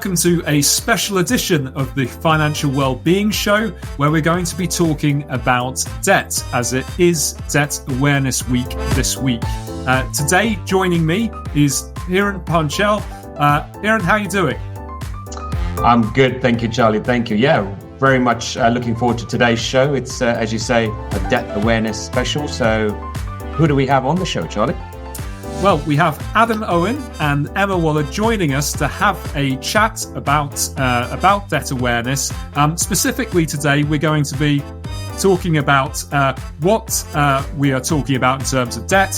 welcome to a special edition of the Financial Wellbeing Show, where we're going to be talking about debt, as it is Debt Awareness Week this week. Today, joining me is Hiran Panchal. Hiran, how are you doing? I'm good, thank you, Charlie. Thank you. Yeah, very much looking forward to today's show. It's, as you say, a debt awareness special. So who do we have on the show, Charlie? Well, we have Adam Owen and Emma Waller joining us to have a chat about debt awareness. Specifically today, we're going to be talking about what we are talking about in terms of debt,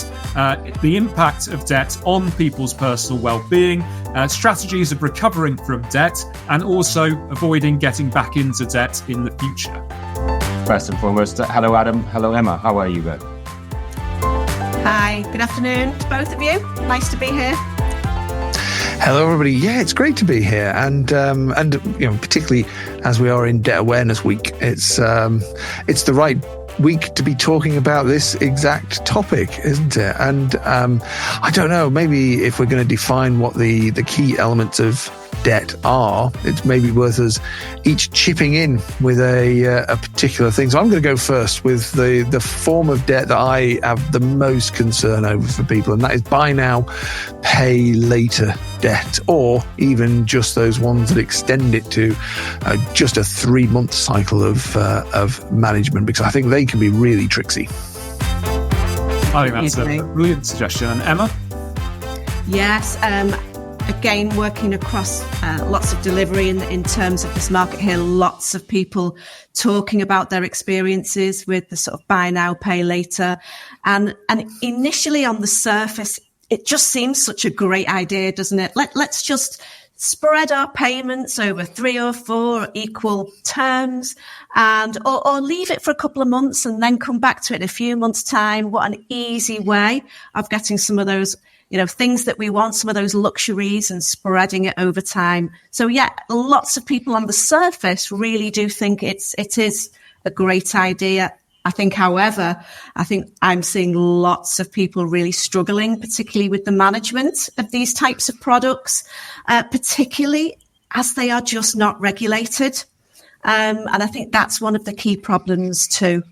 the impact of debt on people's personal well-being, strategies of recovering from debt, and also avoiding getting back into debt in the future. First and foremost, hello Adam, hello Emma, how are you both? Hi, good afternoon to both of you. Nice to be here. Hello, everybody. Yeah, it's great to be here, and you know, particularly as we are in Debt Awareness Week, it's the right week to be talking about this exact topic, isn't it? And I don't know, maybe if we're going to define what the key elements of debt are, it's maybe worth us each chipping in with a particular thing. So I'm going to go first with the form of debt that I have the most concern over for people, and that is buy now, pay later debt, or even just those ones that extend it to just a 3-month cycle of management, because I think they can be really tricksy. I think that's a brilliant suggestion. And Emma? Yes, again, working across lots of delivery in terms of this market here, lots of people talking about their experiences with the sort of buy now, pay later. And initially on the surface, it just seems such a great idea, doesn't it? Let's just spread our payments over 3 or 4 equal terms, and or leave it for a couple of months and then come back to it in a few months' time. What an easy way of getting some of those, you know, things that we want, some of those luxuries, and spreading it over time. So yeah, lots of people on the surface really do think it is a great idea. I think, however, I'm seeing lots of people really struggling, particularly with the management of these types of products, particularly as they are just not regulated. And I think that's one of the key problems too.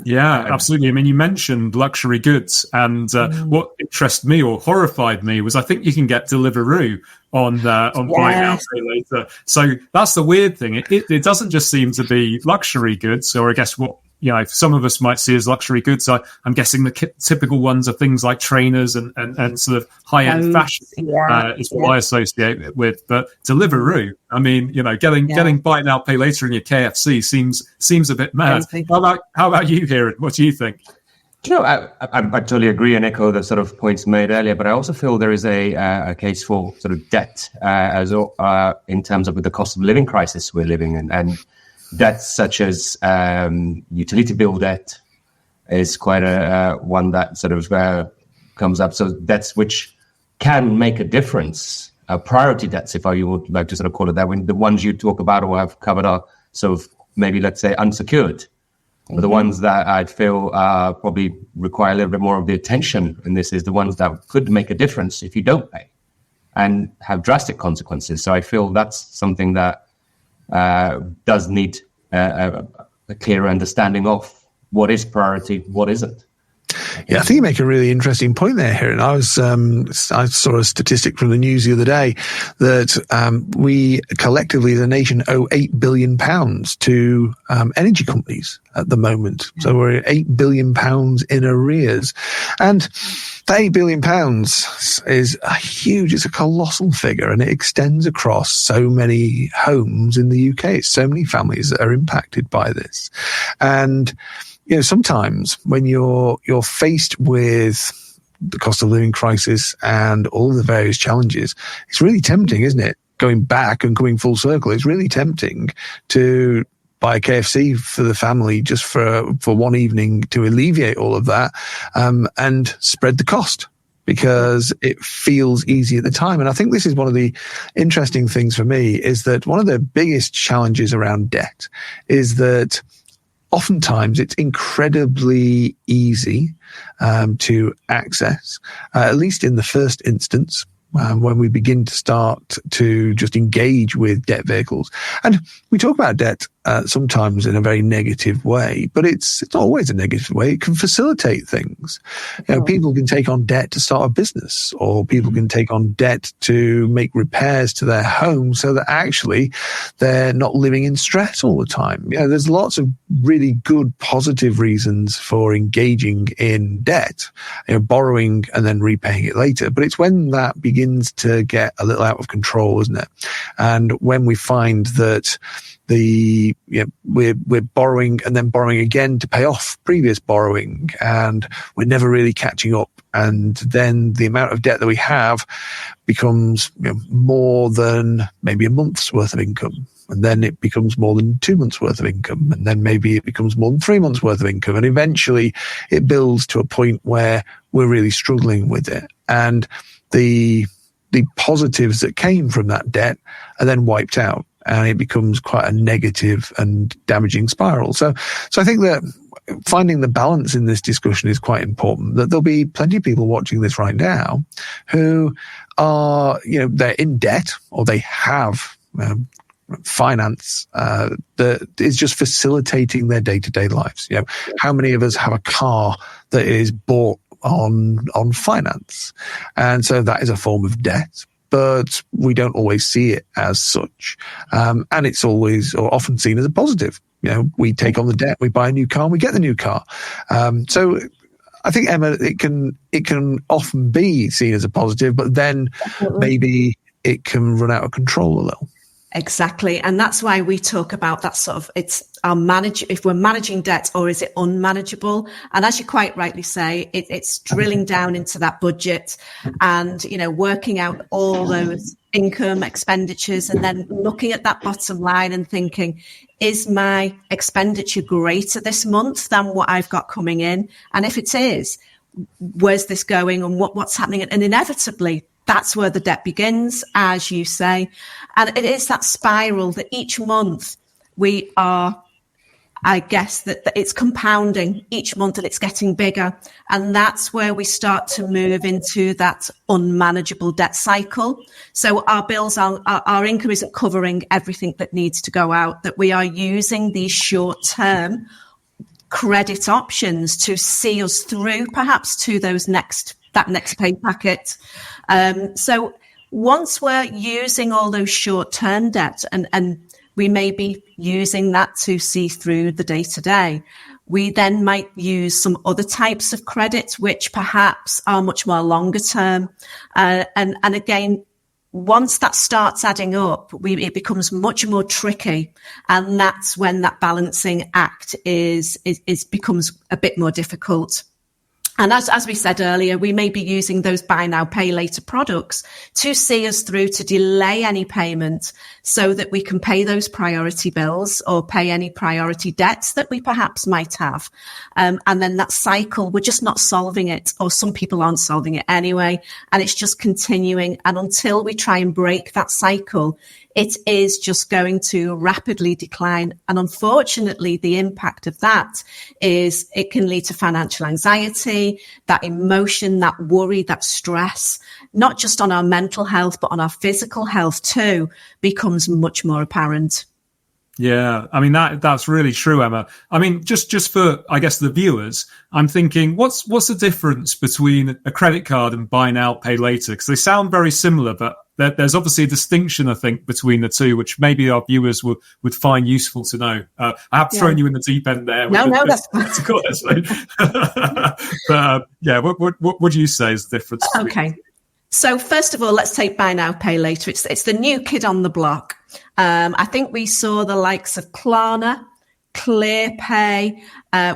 Yeah, absolutely. I mean, you mentioned luxury goods, and what interested me or horrified me was I think you can get Deliveroo on buy now, pay later. So that's the weird thing. It doesn't just seem to be luxury goods, or I guess what, you know, some of us might see as luxury goods. I'm guessing the typical ones are things like trainers and sort of high-end fashion is what I associate it with. But Deliveroo, I mean, you know, getting buy now, pay later in your KFC seems a bit mad. How about you, Hiran? What do you think? You know, I totally agree and echo the sort of points made earlier, but I also feel there is a case for sort of debt as in terms of the cost of living crisis we're living in, and debts such as utility bill debt is quite a one that sort of comes up. So debts which can make a difference, priority debts, if you would like to sort of call it that. When the ones you talk about or have covered are sort of maybe, let's say, unsecured. But the ones that I feel probably require a little bit more of the attention in this is the ones that could make a difference if you don't pay and have drastic consequences. So I feel that's something that does need a clearer understanding of what is priority, what isn't. Yeah, I think you make a really interesting point there, Hiran. I saw a statistic from the news the other day that we collectively as a nation owe £8 billion to energy companies at the moment. So we're at £8 billion in arrears. And that £8 billion is it's a colossal figure, and it extends across so many homes in the UK. So many families that are impacted by this. And you know, sometimes when you're faced with the cost of living crisis and all the various challenges, it's really tempting, isn't it? Going back and coming full circle, it's really tempting to buy a KFC for the family just for one evening to alleviate all of that, and spread the cost because it feels easy at the time. And I think this is one of the interesting things for me, is that one of the biggest challenges around debt is that oftentimes it's incredibly easy to access, at least in the first instance, when we begin to start to just engage with debt vehicles. And we talk about debt sometimes in a very negative way, but it's not always a negative way. It can facilitate things. People can take on debt to start a business, or people can take on debt to make repairs to their home so that actually they're not living in stress all the time. There's lots of really good positive reasons for engaging in debt, borrowing and then repaying it later. But it's when that begins to get a little out of control, isn't it? And when we find that we're borrowing and then borrowing again to pay off previous borrowing, and we're never really catching up. And then the amount of debt that we have becomes more than maybe a month's worth of income. And then it becomes more than 2 months worth of income. And then maybe it becomes more than 3 months worth of income. And eventually it builds to a point where we're really struggling with it. And the positives that came from that debt are then wiped out. And it becomes quite a negative and damaging spiral. So I think that finding the balance in this discussion is quite important. That there'll be plenty of people watching this right now who are, they're in debt, or they have finance that is just facilitating their day-to-day lives. How many of us have a car that is bought on finance? And so that is a form of debt, but we don't always see it as such. And it's always or often seen as a positive. We take on the debt, we buy a new car, and we get the new car. So I think, Emma, it can often be seen as a positive, but then maybe it can run out of control a little. Exactly. And that's why we talk about that sort of, it's our if we're managing debt, or is it unmanageable? And as you quite rightly say, it's drilling down into that budget and, working out all those income expenditures, and then looking at that bottom line and thinking, is my expenditure greater this month than what I've got coming in? And if it is, where's this going, and what's happening? And inevitably, that's where the debt begins, as you say. And it is that spiral that each month we are, I guess, that it's compounding each month, and it's getting bigger. And that's where we start to move into that unmanageable debt cycle. So our bills, our income isn't covering everything that needs to go out, that we are using these short-term credit options to see us through perhaps to that next pay packet. So once we're using all those short-term debts, and we may be using that to see through the day-to-day, we then might use some other types of credit, which perhaps are much more longer term. And again, once that starts adding up, it becomes much more tricky. And that's when that balancing act becomes a bit more difficult. And as we said earlier, we may be using those buy now, pay later products to see us through, to delay any payment so that we can pay those priority bills or pay any priority debts that we perhaps might have. And then that cycle, we're just not solving it, or some people aren't solving it anyway. And it's just continuing. And until we try and break that cycle, it is just going to rapidly decline. And unfortunately, the impact of that is it can lead to financial anxiety, that emotion, that worry, that stress, not just on our mental health, but on our physical health too, becomes much more apparent. Yeah, I mean, that's really true, Emma. I mean, just for, I guess, the viewers, I'm thinking, what's the difference between a credit card and buy now, pay later? Because they sound very similar, but there's obviously a distinction, I think, between the two, which maybe our viewers would find useful to know. I have thrown you in the deep end there. No, that's But what do you say is the difference? Okay. So first of all, let's take buy now, pay later. It's the new kid on the block. I think we saw the likes of Klarna, ClearPay.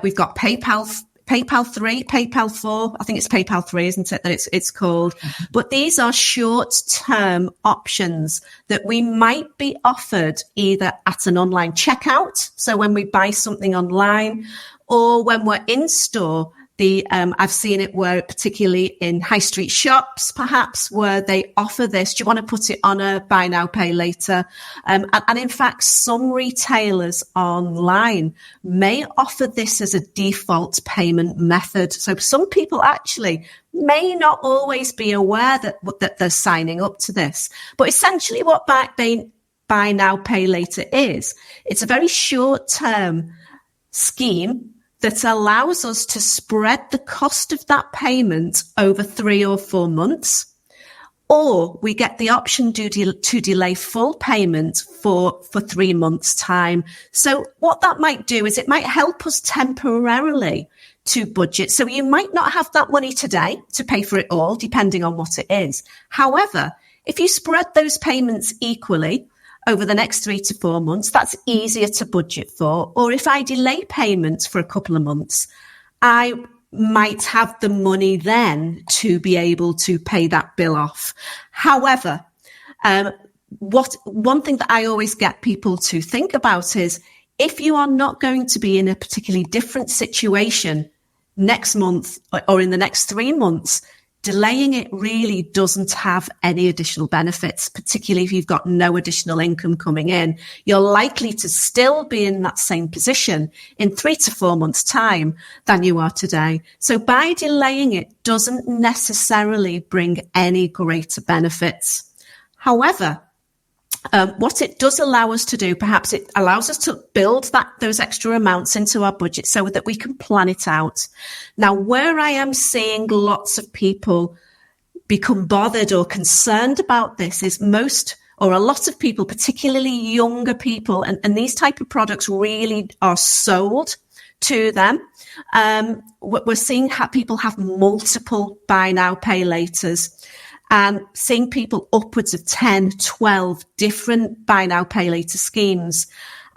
We've got PayPal 3, PayPal 4. I think it's PayPal 3, isn't it, that it's called? But these are short-term options that we might be offered either at an online checkout, so when we buy something online, or when we're in store, I've seen it where, particularly in high street shops, perhaps, where they offer this. Do you want to put it on a buy now, pay later? And in fact, some retailers online may offer this as a default payment method. So some people actually may not always be aware that they're signing up to this. But essentially what buy now, pay later is, it's a very short-term scheme that allows us to spread the cost of that payment over 3 or 4 months, or we get the option to delay full payment for 3 months' time. So what that might do is it might help us temporarily to budget. So you might not have that money today to pay for it all, depending on what it is. However, if you spread those payments equally over the next 3 to 4 months, that's easier to budget for. Or if I delay payments for a couple of months, I might have the money then to be able to pay that bill off. However, one thing that I always get people to think about is, if you are not going to be in a particularly different situation next month or in the next 3 months, delaying it really doesn't have any additional benefits, particularly if you've got no additional income coming in. You're likely to still be in that same position in 3 to 4 months' time than you are today. So by delaying it doesn't necessarily bring any greater benefits. However, what it does allow us to do, perhaps it allows us to build those extra amounts into our budget so that we can plan it out. Now, where I am seeing lots of people become bothered or concerned about this is a lot of people, particularly younger people, and these type of products really are sold to them. We're seeing people have multiple buy now, pay laters, and seeing people upwards of 10, 12 different buy now, pay later schemes.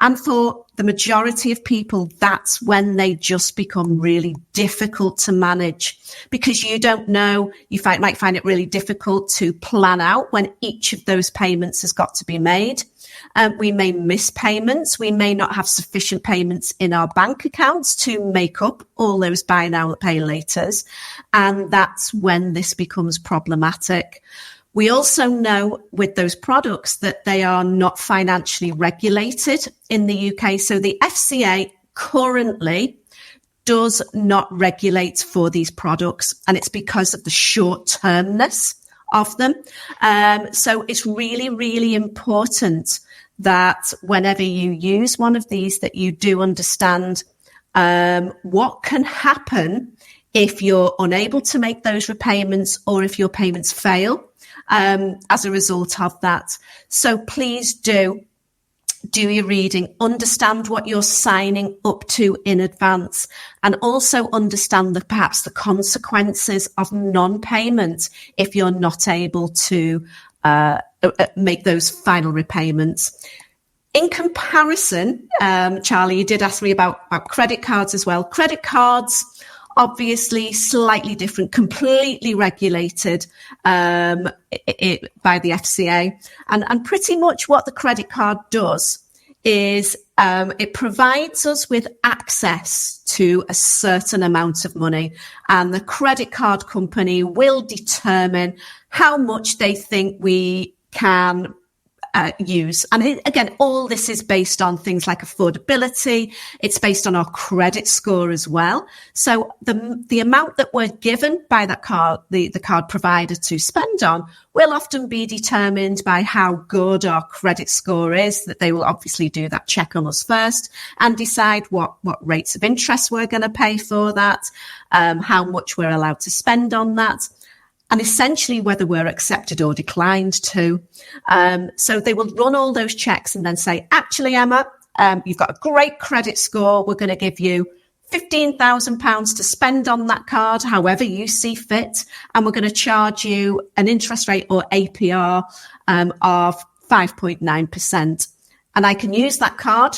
And for the majority of people, that's when they just become really difficult to manage, because you don't know, might find it really difficult to plan out when each of those payments has got to be made. We may miss payments. We may not have sufficient payments in our bank accounts to make up all those buy now, pay laters. And that's when this becomes problematic. We also know with those products that they are not financially regulated in the UK. So the FCA currently does not regulate for these products, and it's because of the short-termness of them. So it's really, really important that whenever you use one of these, that you do understand what can happen if you're unable to make those repayments or if your payments fail as a result of that. So please do your reading, understand what you're signing up to in advance, and also understand perhaps the consequences of non-payment if you're not able to make those final repayments. In comparison, Charlie, you did ask me about credit cards as well. Credit cards, obviously slightly different, completely regulated by the FCA. And pretty much what the credit card does is it provides us with access to a certain amount of money, and the credit card company will determine how much they think we can use. And again, all this is based on things like affordability. It's based on our credit score as well. So the amount that we're given by that card, the card provider to spend on, will often be determined by how good our credit score is. That they will obviously do that check on us first and decide what rates of interest we're going to pay for that, how much we're allowed to spend on that, and essentially whether we're accepted or declined to. So they will run all those checks and then say, actually, Emma, you've got a great credit score. We're going to give you £15,000 to spend on that card, however you see fit. And we're going to charge you an interest rate or APR of 5.9%. And I can use that card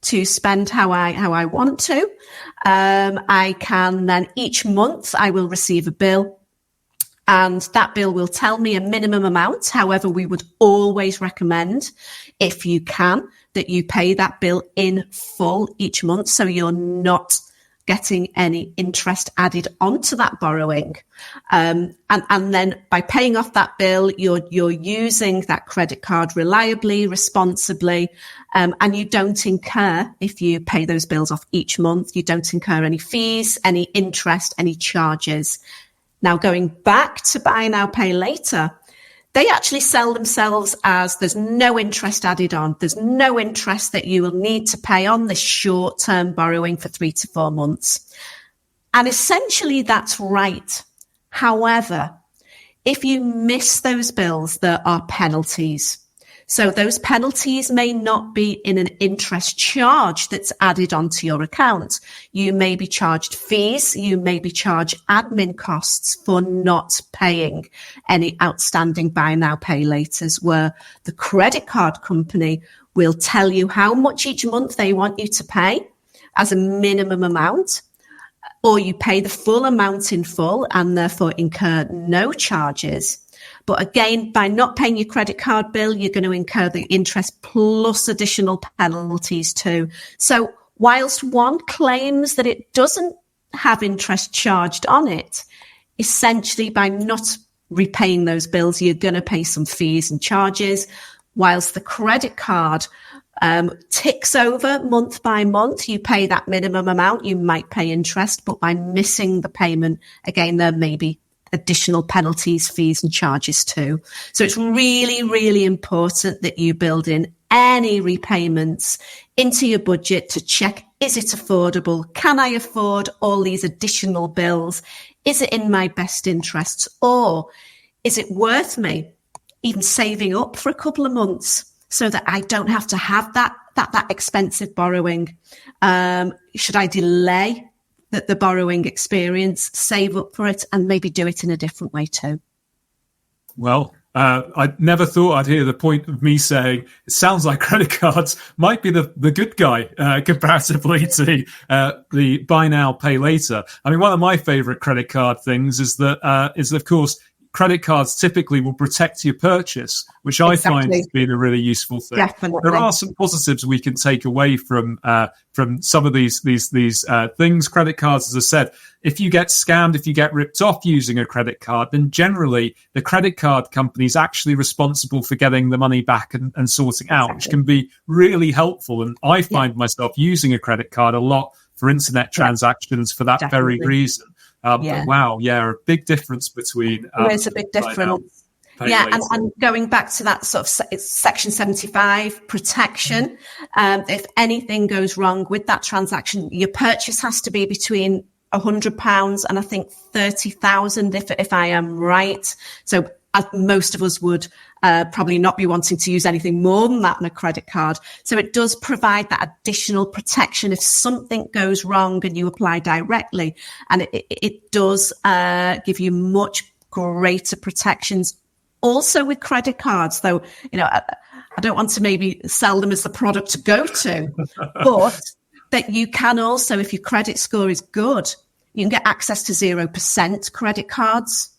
to spend how I want to. I can then each month I will receive a bill. And that bill will tell me a minimum amount. However, we would always recommend, if you can, that you pay that bill in full each month, so you're not getting any interest added onto that borrowing. And then by paying off that bill, you're using that credit card reliably, responsibly, and you don't incur, if you pay those bills off each month, you don't incur any fees, any interest, any charges. Now, going back to buy now, pay later, they actually sell themselves as there's no interest added on. There's no interest that you will need to pay on this short-term borrowing for 3 to 4 months. And essentially that's right. However, if you miss those bills, there are penalties. So those penalties may not be in an interest charge that's added onto your account. You may be charged fees. You may be charged admin costs for not paying any outstanding buy now, pay laters, where the credit card company will tell you how much each month they want you to pay as a minimum amount, or you pay the full amount in full and therefore incur no charges. But again, by not paying your credit card bill, you're going to incur the interest plus additional penalties too. So whilst one claims that it doesn't have interest charged on it, essentially by not repaying those bills, you're going to pay some fees and charges, whilst the credit card ticks over month by month. You pay that minimum amount, you might pay interest, but by missing the payment, again, there may be additional penalties, fees and charges too. So it's really, really important that you build in any repayments into your budget to check, is it affordable? Can I afford all these additional bills? Is it in my best interests? Or is it worth me even saving up for a couple of months so that I don't have to have that expensive borrowing? Should I delay the borrowing experience, save up for it, and maybe do it in a different way too? Well, I never thought I'd hear the point of me saying it sounds like credit cards might be the good guy comparatively to the buy now, pay later. I mean, one of my favorite credit card things is that, of course, credit cards typically will protect your purchase, which I find has been a really useful thing. Definitely. There are some positives we can take away from some of these things. Credit cards, as I said, if you get scammed, if you get ripped off using a credit card, then generally the credit card company is actually responsible for getting the money back and sorting out, which can be really helpful. And I find myself using a credit card a lot for internet transactions for that very reason. Wow, a big difference between... There's a big difference. And going back to that sort of it's Section 75 protection, if anything goes wrong with that transaction, your purchase has to be between £100 and I think 30,000 if I am right. So as most of us would probably not be wanting to use anything more than that on a credit card. So it does provide that additional protection if something goes wrong and you apply directly. And it does give you much greater protections. Also with credit cards, though, I don't want to maybe sell them as the product to go to, but that you can also, if your credit score is good, you can get access to 0% credit cards.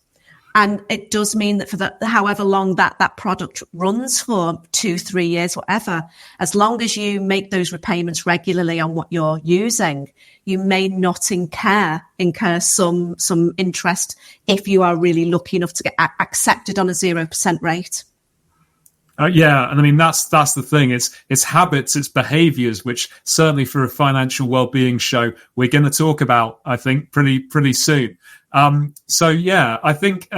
And it does mean that for however long that product runs for 2-3 years, whatever, as long as you make those repayments regularly on what you're using, you may not incur some interest if you are really lucky enough to get accepted on a 0% rate. And I mean, that's the thing. It's habits, it's behaviors, which certainly for a financial well-being show, we're going to talk about, I think, pretty soon. I think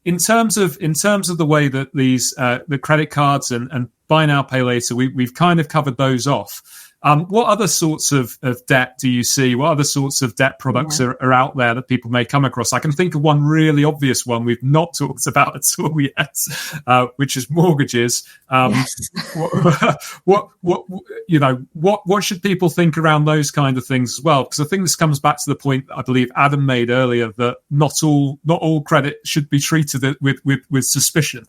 in terms of the way that these the credit cards and buy now, pay later, we've kind of covered those off. What other sorts of debt do you see? What other sorts of debt products are out there that people may come across? I can think of one really obvious one we've not talked about at all yet, which is mortgages. What should people think around those kind of things as well? Because I think this comes back to the point that I believe Adam made earlier, that not all credit should be treated with suspicion.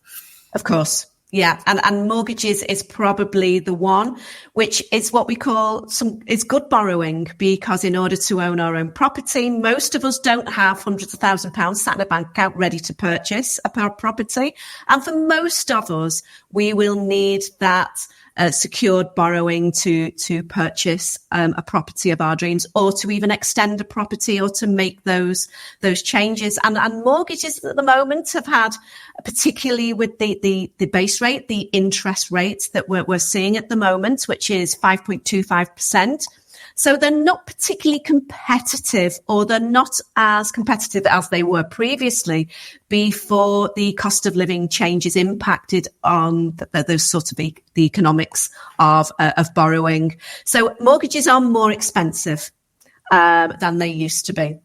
Of course. Yeah, and mortgages is probably the one, which is what we call is good borrowing, because in order to own our own property, most of us don't have hundreds of £1,000s sat in a bank account ready to purchase a property. And for most of us, we will need that secured borrowing to purchase a property of our dreams, or to even extend a property, or to make those changes. And mortgages at the moment have had, particularly with the base rate, the interest rates that we're seeing at the moment, which is 5.25%. So they're not particularly competitive, or they're not as competitive as they were previously before the cost of living changes impacted on those sort of the economics of borrowing. So mortgages are more expensive than they used to be.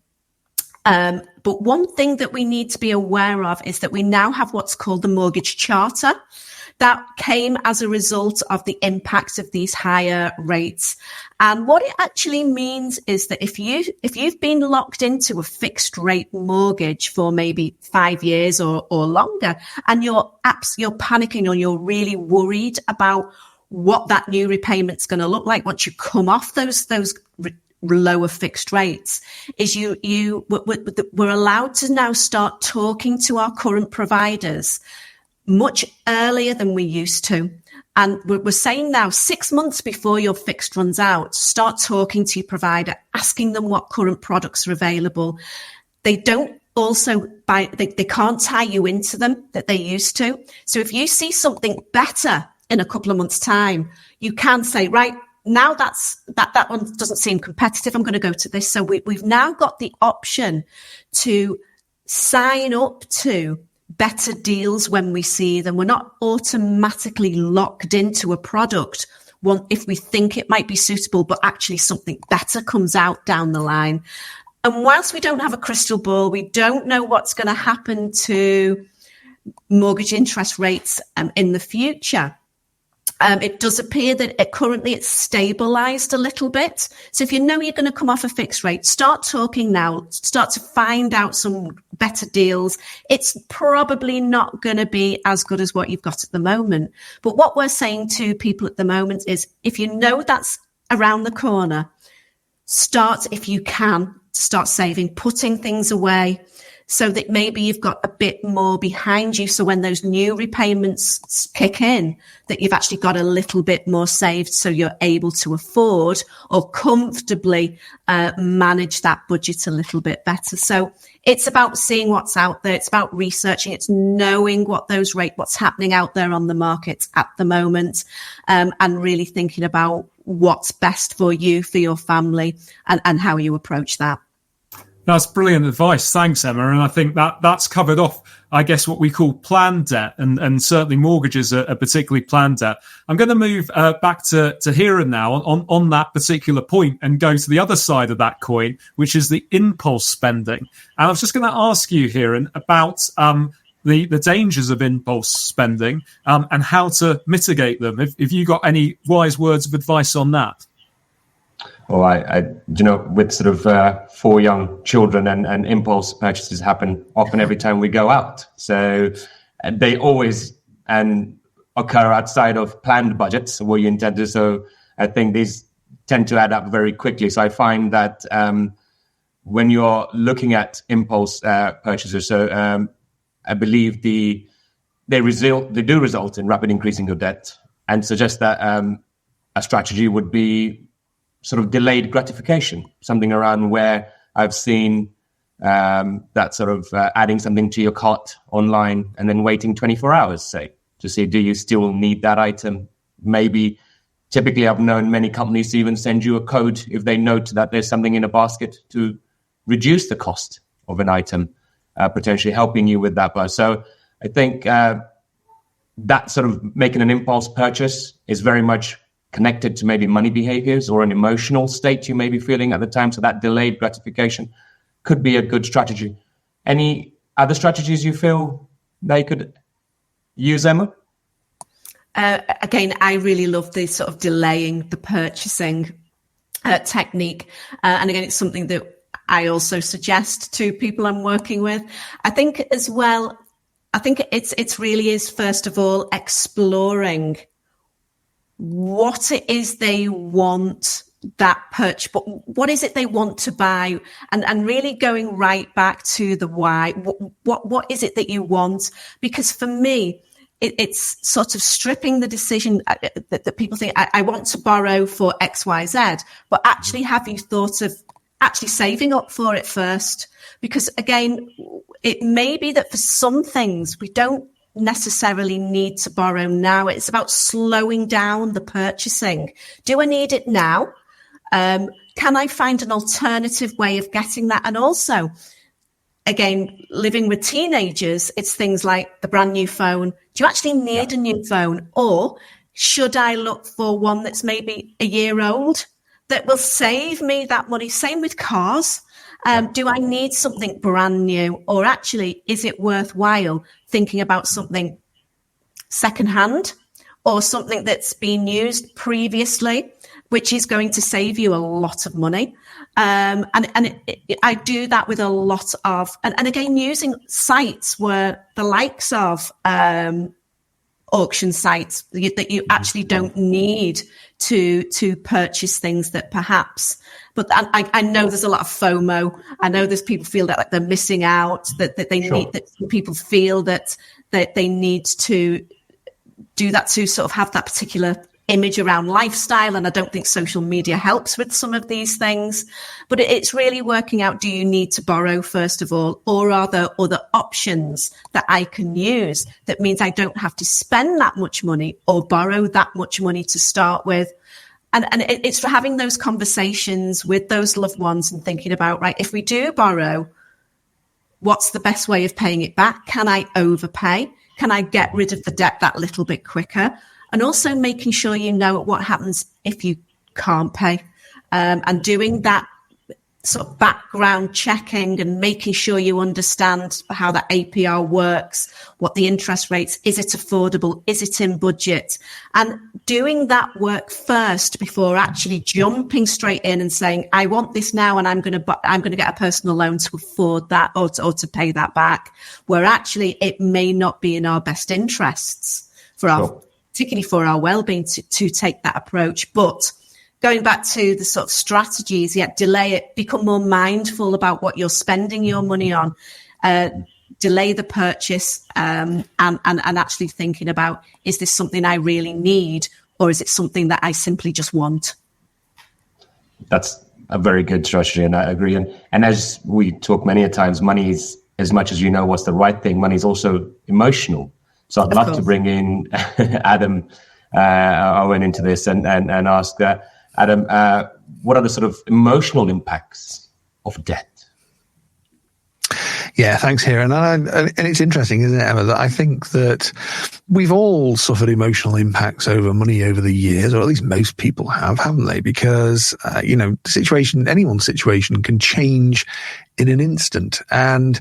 But one thing that we need to be aware of is that we now have what's called the Mortgage Charter. That came as a result of the impact of these higher rates. And what it actually means is that if you've been locked into a fixed rate mortgage for maybe 5 years or longer, and you're panicking, or you're really worried about what that new repayment's going to look like once you come off those lower fixed rates, is we're allowed to now start talking to our current providers much earlier than we used to. And we're saying now, 6 months before your fixed runs out, start talking to your provider, asking them what current products are available. They don't also they can't tie you into them that they used to. So if you see something better in a couple of months' time, you can say, right, now that one doesn't seem competitive, I'm going to go to this. So we've now got the option to sign up to better deals when we see them. We're not automatically locked into a product if we think it might be suitable, but actually something better comes out down the line. And whilst we don't have a crystal ball, we don't know what's going to happen to mortgage interest rates in the future. It does appear that currently it's stabilized a little bit. So if you know you're going to come off a fixed rate, start talking now, start to find out some better deals. It's probably not going to be as good as what you've got at the moment. But what we're saying to people at the moment is, if you know that's around the corner, start, if you can, start saving, putting things away, so that maybe you've got a bit more behind you. So when those new repayments kick in, that you've actually got a little bit more saved, so you're able to afford or comfortably manage that budget a little bit better. So it's about seeing what's out there. It's about researching. It's knowing what's happening out there on the market at the moment, and really thinking about what's best for you, for your family, and how you approach that. That's brilliant advice. Thanks, Emma. And I think that's covered off, I guess, what we call planned debt, and certainly mortgages are particularly planned debt. I'm going to move back to Hiran now on that particular point, and go to the other side of that coin, which is the impulse spending. And I was just going to ask you, Hiran, about the dangers of impulse spending and how to mitigate them. If you got any wise words of advice on that? Well, I with sort of 4 young children, and impulse purchases happen often every time we go out. So they always occur outside of planned budgets, what you intend to. So I think these tend to add up very quickly. So I find that when you're looking at impulse purchases, so I believe they do result in rapid increasing your debt, and suggest that a strategy would be sort of delayed gratification, something around where I've seen that sort of adding something to your cart online and then waiting 24 hours, say, to see, do you still need that item? Maybe, typically I've known many companies to even send you a code if they note that there's something in a basket to reduce the cost of an item, potentially helping you with that. But so I think that sort of making an impulse purchase is very much connected to maybe money behaviors or an emotional state you may be feeling at the time. So that delayed gratification could be a good strategy. Any other strategies you feel they could use, Emma? Again, I really love the sort of delaying the purchasing technique. And again, it's something that I also suggest to people I'm working with. I think as well, it's really is, first of all, exploring what it is they want that purchase, but what is it they want to buy, and really going right back to the why. What is it that you want? Because for me, it's sort of stripping the decision that people think, I want to borrow for X, Y, Z, but actually have you thought of actually saving up for it first? Because again, it may be that for some things we don't necessarily need to borrow now. It's about slowing down the purchasing. Do I need it now? Can I find an alternative way of getting that? And also, again, living with teenagers, it's things like the brand new phone. Do you actually need a new phone? Or should I look for one that's maybe a year old that will save me that money? Same with cars. Do I need something brand new? Or actually, is it worthwhile thinking about something secondhand or something that's been used previously, which is going to save you a lot of money? I do that with a lot of, and again, using sites where the likes of auction sites that you actually don't need to purchase things that perhaps, but I know there's a lot of FOMO. I know there's people feel that like they're missing out, that they need, that people feel that they need to do that to sort of have that particular image around lifestyle. And I don't think social media helps with some of these things, but it's really working out, do you need to borrow first of all, or are there other options that I can use that means I don't have to spend that much money or borrow that much money to start with? And it's for having those conversations with those loved ones and thinking about, right, if we do borrow, what's the best way of paying it back? Can I overpay? Can I get rid of the debt that little bit quicker? And also making sure you know what happens if you can't pay, and doing that sort of background checking and making sure you understand how that APR works, what the interest rates, is it affordable, is it in budget, and doing that work first before actually jumping straight in and saying, I want this now and I'm going to get a personal loan to afford that or to pay that back, where actually it may not be in our best interests for our, particularly for our well-being, to take that approach. But going back to the sort of strategies, delay it, become more mindful about what you're spending your money on, delay the purchase, and actually thinking about, is this something I really need, or is it something that I simply just want? That's a very good strategy, and I agree. And as we talk many a times, money is, as much as you know what's the right thing, money is also emotional. So I'd love to bring in Adam Owen into this and ask Adam, what are the sort of emotional impacts of debt? Yeah, thanks, Kieran. And it's interesting, isn't it, Emma, that I think that we've all suffered emotional impacts over money over the years, or at least most people have, haven't they? Because, the situation, anyone's situation can change in an instant. And,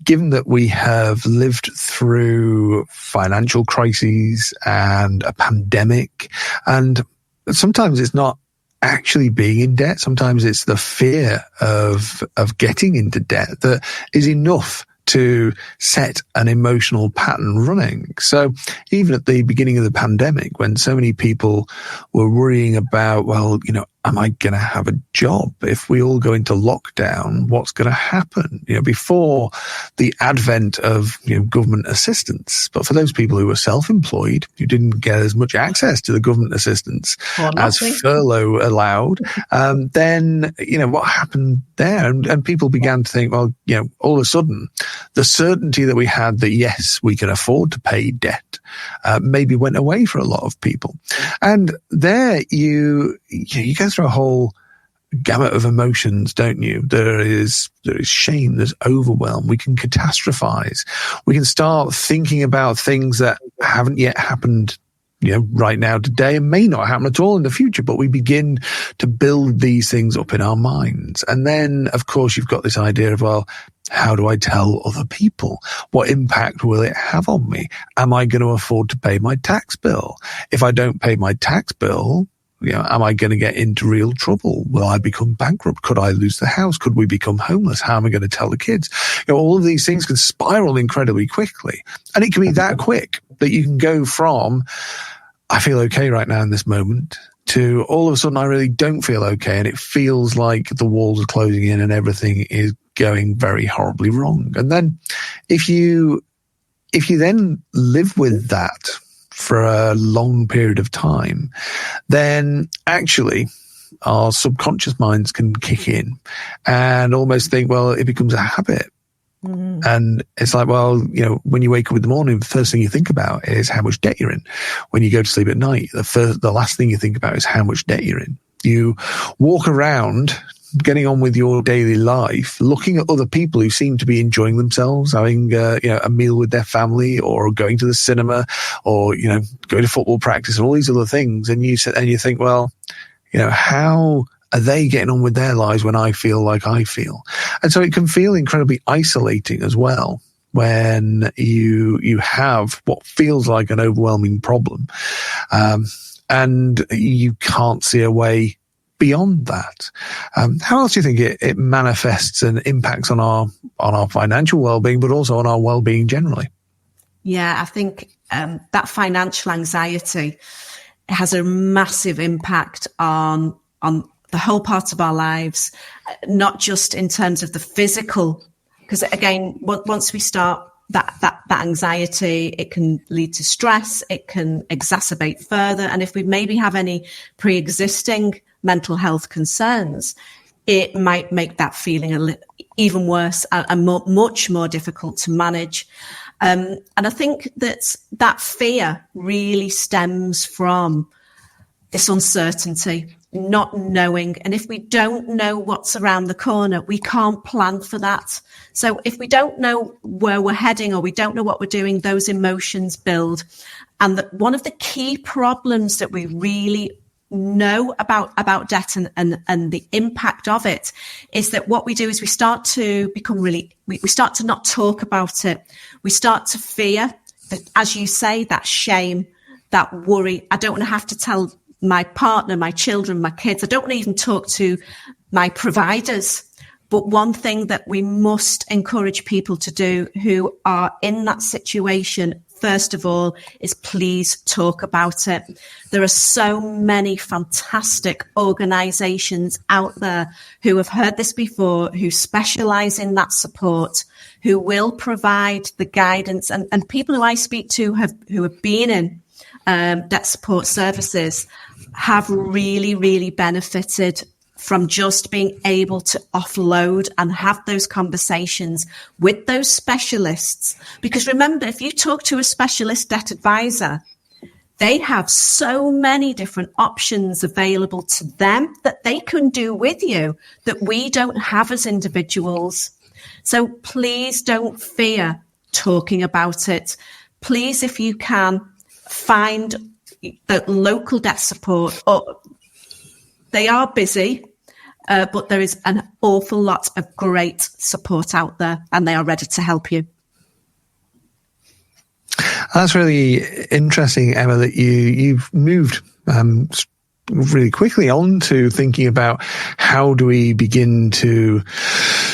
given that we have lived through financial crises and a pandemic, and sometimes it's not actually being in debt. Sometimes it's the fear of getting into debt that is enough to set an emotional pattern running. So even at the beginning of the pandemic, when so many people were worrying about, am I going to have a job? If we all go into lockdown, what's going to happen? Before the advent of government assistance. But for those people who were self-employed, who didn't get as much access to the government assistance as furlough allowed, then, what happened there? And people began to think, all of a sudden, the certainty that we had that, yes, we can afford to pay debt, maybe went away for a lot of people. And there you go through a whole gamut of emotions, don't you? There is shame, there's overwhelm. We can catastrophize. We can start thinking about things that haven't yet happened, right now today, and may not happen at all in the future, but we begin to build these things up in our minds. And then, of course, you've got this idea of, how do I tell other people? What impact will it have on me? Am I going to afford to pay my tax bill? If I don't pay my tax bill, am I going to get into real trouble? Will I become bankrupt? Could I lose the house? Could we become homeless? How am I going to tell the kids? All of these things can spiral incredibly quickly. And it can be that quick that you can go from, I feel okay right now in this moment, to all of a sudden I really don't feel okay. And it feels like the walls are closing in and everything is going very horribly wrong. And then if you if you then live with that for a long period of time, then actually our subconscious minds can kick in and almost think, well, it becomes a habit. Mm-hmm. And it's like, well, when you wake up in the morning, the first thing you think about is how much debt you're in. When you go to sleep at night, the last thing you think about is how much debt you're in. You walk around getting on with your daily life, looking at other people who seem to be enjoying themselves, having a meal with their family, or going to the cinema, or going to football practice, and all these other things, and you think, well, how are they getting on with their lives when I feel like I feel? And so it can feel incredibly isolating as well when you have what feels like an overwhelming problem, and you can't see a way beyond that. How else do you think it manifests and impacts on our financial well-being, but also on our well-being generally? Yeah, I think that financial anxiety has a massive impact on the whole part of our lives, not just in terms of the physical, because again, once we start that anxiety, it can lead to stress, it can exacerbate further. And if we maybe have any pre-existing mental health concerns, it might make that feeling even worse and much more difficult to manage. And I think that fear really stems from this uncertainty, not knowing. And if we don't know what's around the corner, we can't plan for that. So if we don't know where we're heading, or we don't know what we're doing, those emotions build. And one of the key problems that we really know about debt and the impact of it is that what we do is we start to become we start to not talk about it. We start to fear that, as you say, that shame, that worry. I don't want to have to tell my partner, my children, my kids. I don't want to even talk to my providers. But one thing that we must encourage people to do who are in that situation, first of all, is please talk about it. There are so many fantastic organizations out there who have heard this before, who specialize in that support, who will provide the guidance. And people who I speak to who have been in debt support services have really, really benefited from just being able to offload and have those conversations with those specialists. Because remember, if you talk to a specialist debt advisor, they have so many different options available to them that they can do with you that we don't have as individuals. So please don't fear talking about it. Please, if you can, find the local debt support. They are busy, but there is an awful lot of great support out there, and they are ready to help you. That's really interesting, Emma, that you've moved really quickly on to thinking about how do we begin to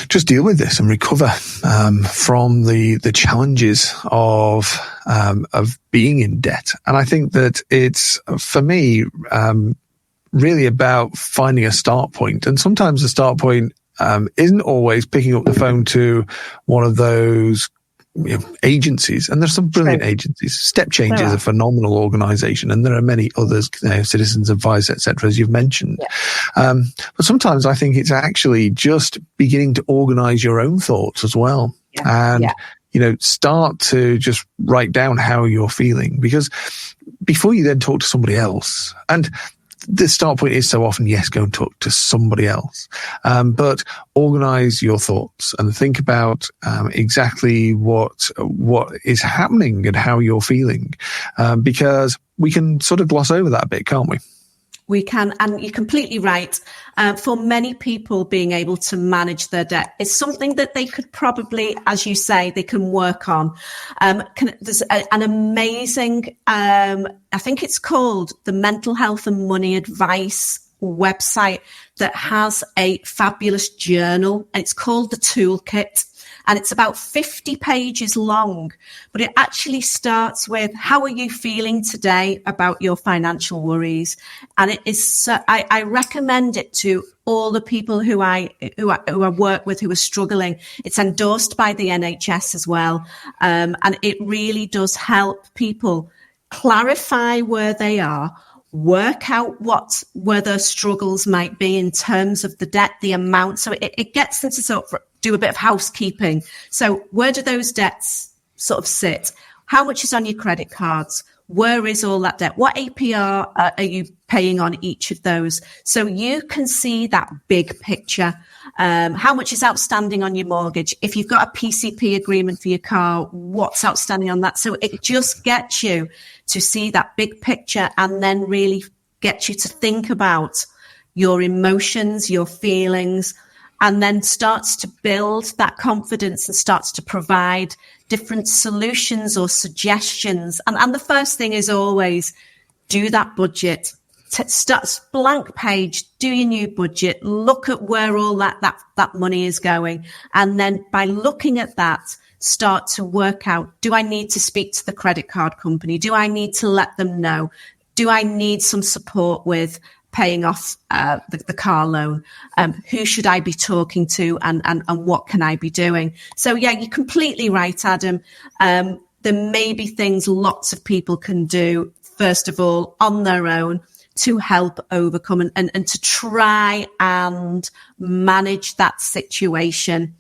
just deal with this and recover from the challenges of being in debt. And I think that it's, for me, really about finding a start point. And sometimes the start point isn't always picking up the phone to one of those agencies. And there's some brilliant agencies. Step Change is a phenomenal organization, and there are many others, Citizens Advisor, etc., as you've mentioned. Yeah. But sometimes I think it's actually just beginning to organize your own thoughts as well. Yeah. And start to just write down how you're feeling, because before you then talk to somebody else, and the start point is so often, yes, go and talk to somebody else. But organize your thoughts and think about exactly what is happening and how you're feeling, because we can sort of gloss over that a bit, can't we? We can, and you're completely right. For many people, being able to manage their debt is something that they could probably, as you say, they can work on. There's an amazing, I think it's called the Mental Health and Money Advice website that has a fabulous journal, and it's called the Toolkit. and it's about 50 pages long, but it actually starts with, how are you feeling today about your financial worries? And it is, I recommend it to all the people who I work with who are struggling. It's endorsed by the NHS as well. And it really does help people clarify where they are, work out where their struggles might be in terms of the debt, the amount. So it gets them to sort of do a bit of housekeeping. So where do those debts sort of sit? How much is on your credit cards? Where is all that debt? What APR are you paying on each of those? So you can see that big picture. How much is outstanding on your mortgage? If you've got a PCP agreement for your car, what's outstanding on that? So it just gets you to see that big picture, and then really gets you to think about your emotions, your feelings, and then starts to build that confidence and starts to provide different solutions or suggestions. And the first thing is always do that budget. Start blank page, do your new budget, look at where all that money is going. And then by looking at that, start to work out, do I need to speak to the credit card company? Do I need to let them know? Do I need some support with paying off the car loan? Who should I be talking to, and what can I be doing? So yeah, you're completely right, Adam. There may be things lots of people can do, first of all, on their own to help overcome and to try and manage that situation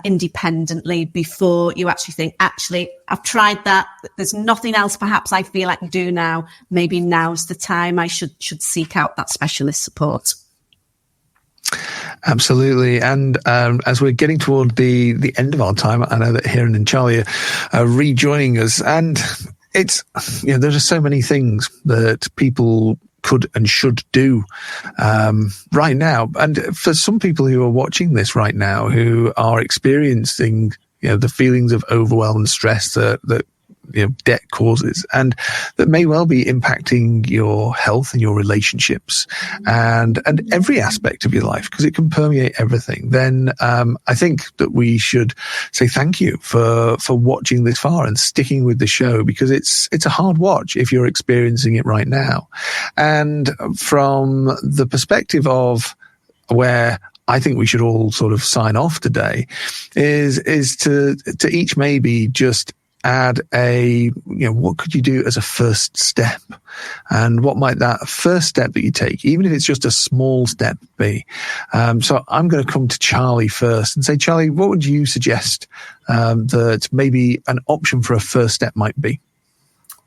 independently before you actually think, actually, I've tried that. There's nothing else perhaps I feel I can do now. Maybe now's the time I should seek out that specialist support. Absolutely. And as we're getting toward the end of our time, I know that Hiran and Charlie are rejoining us. And it's, there are so many things that people could and should do right now. And for some people who are watching this right now, who are experiencing the feelings of overwhelm and stress that debt causes, and that may well be impacting your health and your relationships and every aspect of your life, because it can permeate everything, then I think that we should say thank you for watching this far and sticking with the show, because it's a hard watch if you're experiencing it right now. And from the perspective of where I think we should all sort of sign off today is to each maybe just add what could you do as a first step, and what might that first step that you take, even if it's just a small step, be? So I'm going to come to Charlie first and say, Charlie, what would you suggest that maybe an option for a first step might be?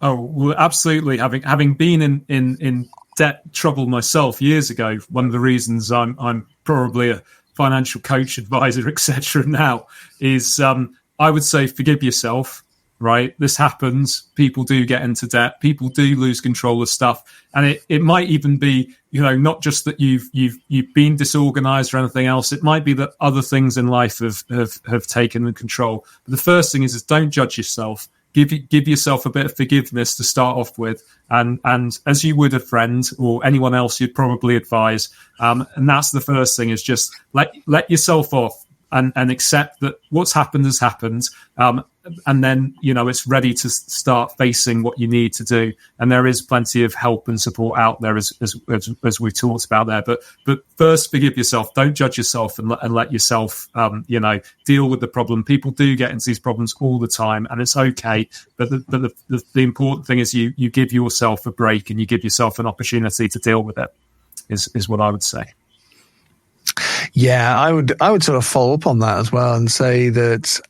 Oh, well, absolutely. Having been in debt trouble myself years ago, one of the reasons I'm probably a financial coach, advisor, etc. now is I would say forgive yourself. Right, this happens. People do get into debt. People do lose control of stuff, and it might even be not just that you've been disorganized or anything else. It might be that other things in life have taken the control. But the first thing is don't judge yourself. Give yourself a bit of forgiveness to start off with, and as you would a friend or anyone else you'd probably advise. And that's the first thing, is just let yourself off and accept that what's happened has happened. And then, it's ready to start facing what you need to do. And there is plenty of help and support out there, as we've talked about there. But first, forgive yourself. Don't judge yourself and let yourself, deal with the problem. People do get into these problems all the time, and it's okay. But the important thing is you give yourself a break and you give yourself an opportunity to deal with it, is what I would say. Yeah, I would sort of follow up on that as well and say that,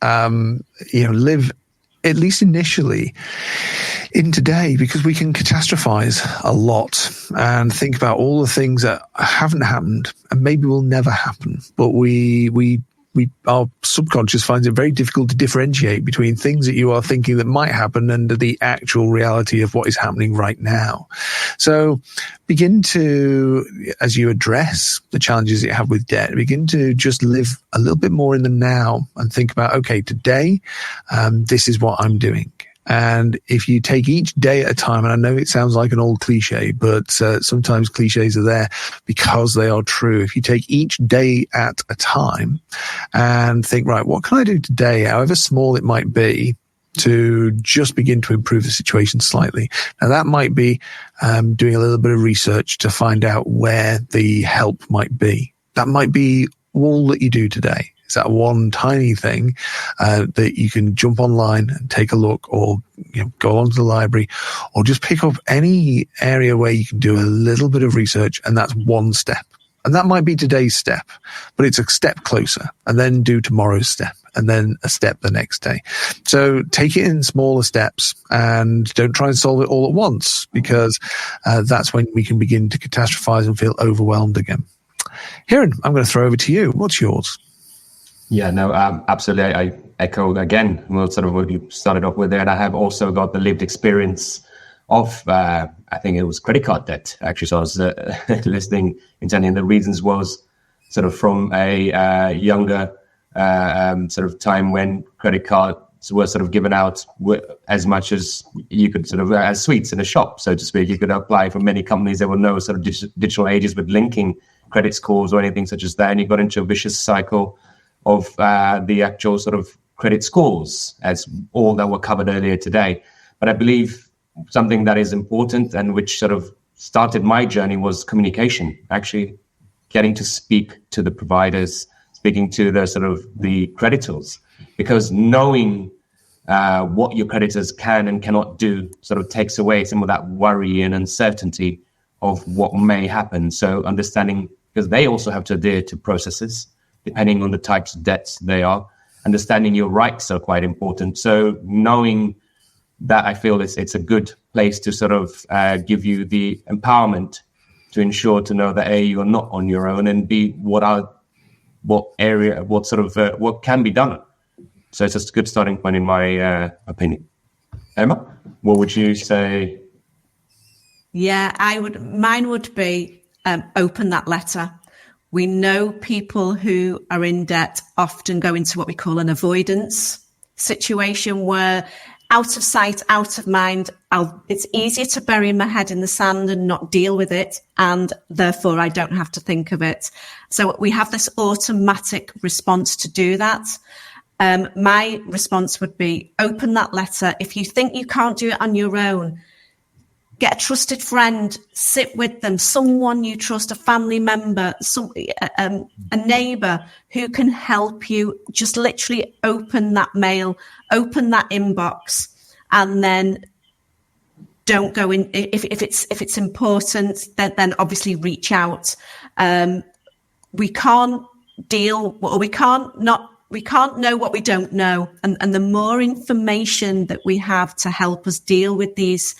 live at least initially in today, because we can catastrophize a lot and think about all the things that haven't happened and maybe will never happen. But our subconscious finds it very difficult to differentiate between things that you are thinking that might happen and the actual reality of what is happening right now. So begin to, as you address the challenges that you have with debt, begin to just live a little bit more in the now and think about, okay, today, this is what I'm doing. And if you take each day at a time, and I know it sounds like an old cliche, but sometimes cliches are there because they are true. If you take each day at a time and think, right, what can I do today, however small it might be, to just begin to improve the situation slightly. Now, that might be doing a little bit of research to find out where the help might be. That might be all that you do today. It's that one tiny thing that you can jump online and take a look, or go onto the library, or just pick up any area where you can do a little bit of research, and that's one step. And that might be today's step, but it's a step closer, and then do tomorrow's step, and then a step the next day. So take it in smaller steps and don't try and solve it all at once, because that's when we can begin to catastrophize and feel overwhelmed again. Kieran, I'm going to throw over to you. What's yours? Yeah, no, absolutely. I echo again sort of what you started off with there. And I have also got the lived experience of, I think it was credit card debt, actually. So I was listening intently, and the reasons was sort of from a younger sort of time when credit cards were sort of given out as much as you could sort of, as sweets in a shop, so to speak. You could apply for many companies. There were no sort of digital ages with linking credit scores or anything such as that. And you got into a vicious cycle of the actual sort of credit scores, as all that were covered earlier today. But I believe something that is important and which sort of started my journey was communication, actually getting to speak to the providers, speaking to the sort of the creditors, because knowing what your creditors can and cannot do sort of takes away some of that worry and uncertainty of what may happen. So understanding, because they also have to adhere to processes, depending on the types of debts they are. Understanding your rights are quite important. So knowing that, I feel it's a good place to sort of give you the empowerment to ensure to know that A, you're not on your own, and B, what can be done. So it's just a good starting point in my opinion. Emma, what would you say? Yeah, mine would be open that letter. We know people who are in debt often go into what we call an avoidance situation, where out of sight, out of mind, it's easier to bury my head in the sand and not deal with it, and therefore I don't have to think of it. So we have this automatic response to do that. My response would be open that letter. If you think you can't do it on your own, get a trusted friend, sit with them, someone you trust, a family member, a neighbour who can help you. Just literally open that mail, open that inbox, and then don't go in. If it's important, then obviously reach out. We can't know what we don't know, and the more information that we have to help us deal with these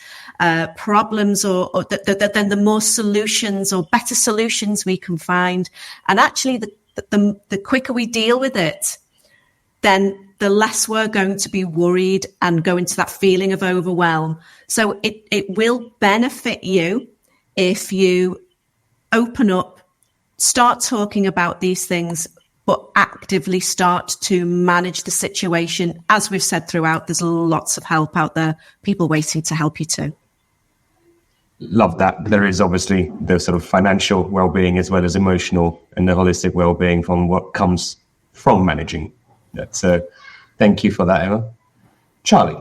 problems, then the more solutions or better solutions we can find. And actually, the quicker we deal with it, then the less we're going to be worried and go into that feeling of overwhelm. So it will benefit you if you open up, start talking about these things, but actively start to manage the situation. As we've said throughout, there's lots of help out there, people waiting to help you too. Love that. There is obviously the sort of financial well-being as well as emotional and the holistic well-being from what comes from managing that. So thank you for that, Emma. Charlie.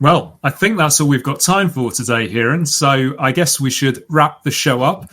Well, I think that's all we've got time for today, Kieran. So I guess we should wrap the show up.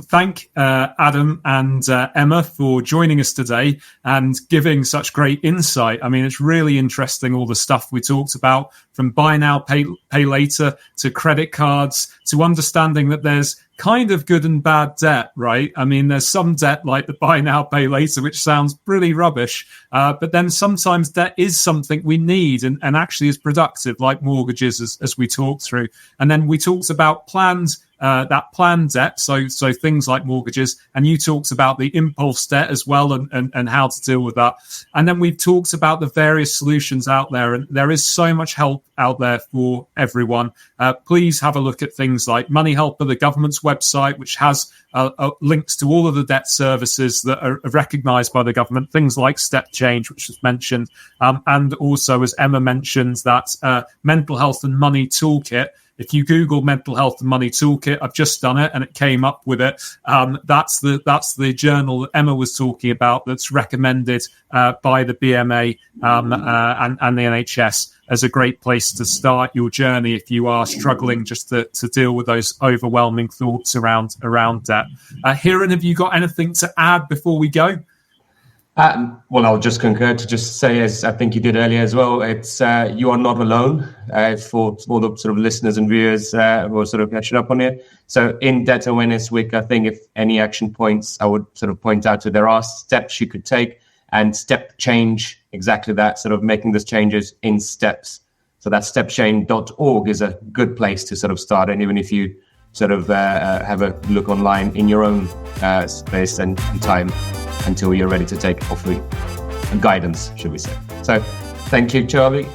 Thank Adam and Emma for joining us today and giving such great insight. I mean, it's really interesting, all the stuff we talked about, from buy now, pay later, to credit cards, to understanding that there's kind of good and bad debt, right? I mean, there's some debt like the buy now, pay later, which sounds pretty rubbish. But then sometimes debt is something we need and actually is productive, like mortgages, as we talked through. And then we talked about planned that planned debt, so things like mortgages, and you talked about the impulse debt as well, and how to deal with that. And then we've talked about the various solutions out there, and there is so much help out there for everyone. Please have a look at things like Money Helper, the government's website, which has links to all of the debt services that are recognised by the government, things like Step Change, which was mentioned, and also, as Emma mentioned, that Mental Health and Money Toolkit. If you Google Mental Health and Money Toolkit, I've just done it and it came up with it. That's the journal that Emma was talking about, that's recommended by the BMA and the NHS as a great place to start your journey if you are struggling just to deal with those overwhelming thoughts around debt. Hiran, have you got anything to add before we go? Well, I'll just concur to just say, as I think you did earlier as well, it's you are not alone. For all the sort of listeners and viewers who are sort of catching up on it. So in Debt Awareness Week, I think if any action points I would sort of point out to, there are steps you could take, and Step Change, exactly that, sort of making those changes in steps. So that stepchange.org is a good place to sort of start. And even if you sort of have a look online in your own space and time, until you're ready to take hopefully guidance, should we say. So thank you, Charlie,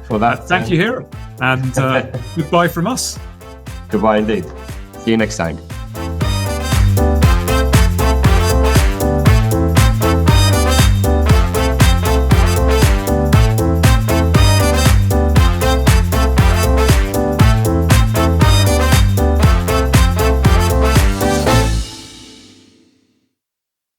for that. Thank you, Hiran. And goodbye from us. Goodbye indeed. See you next time.